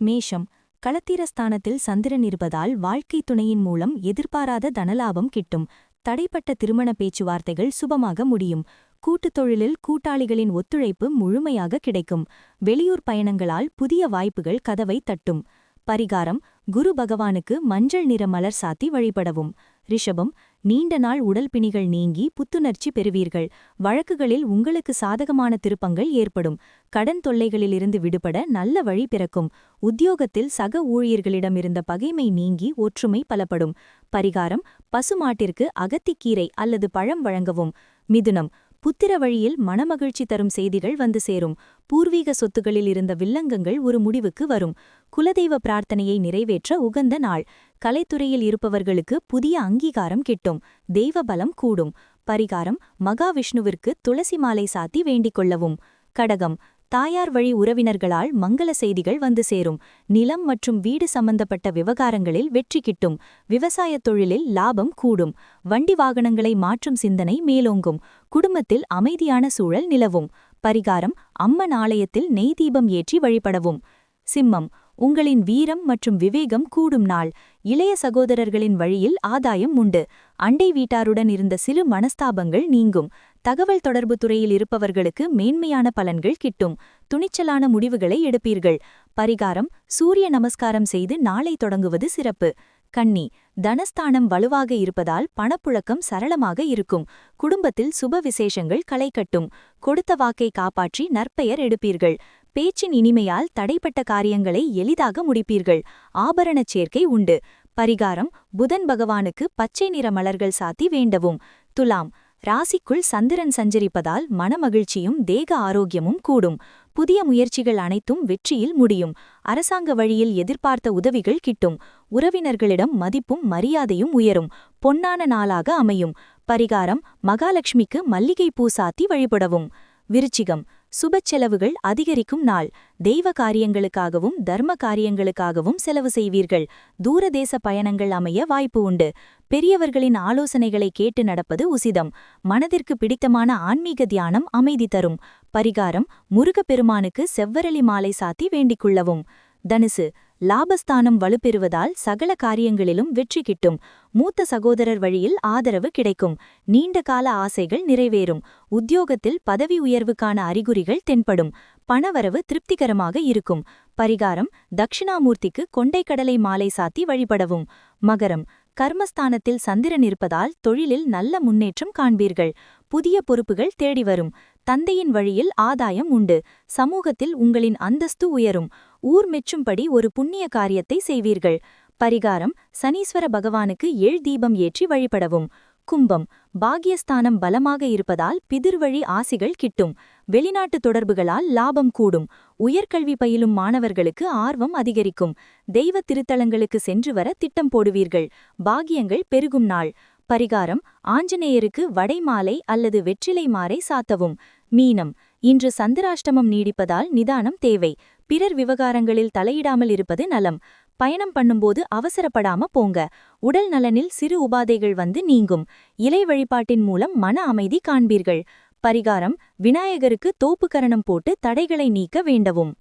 மேஷம் களத்திரஸ்தானத்தில் சந்திரன் இருப்பதால் வாழ்க்கை துணையின் மூலம் எதிர்பாராத தனலாபம் கிட்டும். தடைப்பட்ட திருமண பேச்சுவார்த்தைகள் சுபமாக முடியும். கூட்டுத் தொழிலில் கூட்டாளிகளின் ஒத்துழைப்பு முழுமையாக கிடைக்கும். வெளியூர் பயணங்களால் புதிய வாய்ப்புகள் கதவை தட்டும். பரிகாரம்: குரு பகவானுக்கு மஞ்சள் நிற மலர் சாத்தி வழிபடவும். ரிஷபம் நீண்ட நாள் உடல் பிணிகள் நீங்கி புத்துணர்ச்சி பெறுவீர்கள். வழக்குகளில் உங்களுக்கு சாதகமான திருப்பங்கள் ஏற்படும். கடன் தொல்லைகளிலிருந்து விடுபட நல்ல வழி பிறக்கும். உத்தியோகத்தில் சக ஊழியர்களிடமிருந்த பகைமை நீங்கி ஒற்றுமை பலப்படும். பரிகாரம்: பசுமாட்டிற்கு அகத்திக்கீரை அல்லது பழம் வழங்கவும். மிதுனம் புத்திர வழியில் மனமகிழ்ச்சி தரும் செய்திகள் வந்து சேரும். பூர்வீக சொத்துகளில் இருந்த வில்லங்கங்கள் ஒரு முடிவுக்கு வரும். குலதெய்வ பிரார்த்தனையை நிறைவேற்ற உகந்த நாள். கலைத்துறையில் இருப்பவர்களுக்கு புதிய அங்கீகாரம் கிட்டும். தெய்வ பலம் கூடும். பரிகாரம்: மகாவிஷ்ணுவிற்கு துளசி மாலை சாத்தி வேண்டிக் கொள்ளவும். கடகம் தாயார் வழி உறவினர்களால் மங்கள செய்திகள் வந்து சேரும். நிலம் மற்றும் வீடு சம்பந்தப்பட்ட விவகாரங்களில் வெற்றி கிட்டும். விவசாயத் தொழிலில் லாபம் கூடும். வண்டி வாகனங்களை மாற்றும் சிந்தனை மேலோங்கும். குடும்பத்தில் அமைதியான சூழல் நிலவும். பரிகாரம்: அம்மன் ஆலயத்தில் நெய் தீபம் ஏற்றி வழிபடவும். சிம்மம் உங்களின் வீரம் மற்றும் விவேகம் கூடும் நாள். இளைய சகோதரர்களின் வழியில் ஆதாயம் உண்டு. அண்டை வீட்டாருடன் இருந்த சிறு மனஸ்தாபங்கள் நீங்கும். தகவல் தொடர்பு துறையில் இருப்பவர்களுக்கு மேன்மையான பலன்கள் கிட்டும். துணிச்சலான முடிவுகளை எடுப்பீர்கள். பரிகாரம்: சூரிய நமஸ்காரம் செய்து நாளை தொடங்குவது சிறப்பு. கன்னி தனஸ்தானம் வலுவாக இருப்பதால் பணப்புழக்கம் சரளமாக இருக்கும். குடும்பத்தில் சுப விசேஷங்கள் களை கட்டும். கொடுத்த வாக்கை காப்பாற்றி நற்பெயர் எடுப்பீர்கள். பேச்சின் இனிமையால் தடைப்பட்ட காரியங்களை எளிதாக முடிப்பீர்கள். ஆபரணச் சேர்க்கை உண்டு. பரிகாரம்: புதன் பகவானுக்கு பச்சை நிற மலர்கள் சாத்தி வேண்டவும். துலாம் ராசிக்குள் சந்திரன் சஞ்சரிப்பதால் மனமகிழ்ச்சியும் தேக ஆரோக்கியமும் கூடும். புதிய முயற்சிகள் அனைத்தும் வெற்றியில் முடியும். அரசாங்க வழியில் எதிர்பார்த்த உதவிகள் கிட்டும். உறவினர்களிடம் மதிப்பும் மரியாதையும் உயரும். பொன்னான நாளாக அமையும். பரிகாரம்: மகாலட்சுமிக்கு மல்லிகை பூ சாத்தி வழிபடவும். விருச்சிகம் சுபச் செலவுகள் அதிகரிக்கும் நாள். தெய்வ காரியங்களுக்காகவும் தர்ம காரியங்களுக்காகவும் செலவு செய்வீர்கள். தூரதேச பயணங்கள் அமைய வாய்ப்பு உண்டு. பெரியவர்களின் ஆலோசனைகளை கேட்டு நடப்பது உசிதம். மனதிற்கு பிடித்தமான ஆன்மீக தியானம் அமைதி தரும். பரிகாரம்: முருகப்பெருமானுக்கு செவ்வரளி மாலை சாத்தி வேண்டிக் கொள்ளவும். தனுசு லாபஸ்தானம் வலுப்பெறுவதால் சகல காரியங்களிலும் வெற்றி கிட்டும். மூத்த சகோதரர் வழியில் ஆதரவு கிடைக்கும். நீண்ட கால ஆசைகள் நிறைவேறும். உத்தியோகத்தில் பதவி உயர்வுக்கான அறிகுறிகள் தென்படும். பணவரவு திருப்திகரமாக இருக்கும். பரிகாரம்: தட்சிணாமூர்த்திக்கு கொண்டைக்கடலை மாலை சாத்தி வழிபடவும். மகரம் கர்மஸ்தானத்தில் சந்திரன் இருப்பதால் தொழிலில் நல்ல முன்னேற்றம் காண்பீர்கள். புதிய பொறுப்புகள் தேடி வரும். தந்தையின் வழியில் ஆதாயம் உண்டு. சமூகத்தில் உங்களின் அந்தஸ்து உயரும். ஊர் மெச்சும்படி ஒரு புண்ணிய காரியத்தை செய்வீர்கள். பரிகாரம்: சனீஸ்வர பகவானுக்கு தீபம் ஏற்றி வழிபடவும். கும்பம் பாக்யஸ்தானம் பலமாக இருப்பதால் பிதிர்வழி ஆசிகள் கிட்டும். வெளிநாட்டு தொடர்புகளால் லாபம் கூடும். உயர்கல்வி பயிலும் மாணவர்களுக்கு ஆர்வம் அதிகரிக்கும். தெய்வ திருத்தலங்களுக்கு சென்று வர திட்டம் போடுவீர்கள். பாக்கியங்கள் பெருகும் நாள். பரிகாரம்: ஆஞ்சநேயருக்கு வடைமாலை அல்லது வெற்றிலை மாலை சாத்தவும். மீனம் இன்று சந்திராஷ்டமம் நீடிப்பதால் நிதானம் தேவை. பிறர் விவகாரங்களில் தலையிடாமல் இருப்பது நலம். பயணம் பண்ணும்போது அவசரப்படாம போங்க. உடல் நலனில் சிறு உபாதைகள் வந்து நீங்கும். இலை வழிபாட்டின் மூலம் மன அமைதி காண்பீர்கள். பரிகாரம்: விநாயகருக்கு தோப்புக்கரணம் போட்டு தடைகளை நீக்க வேண்டவும்.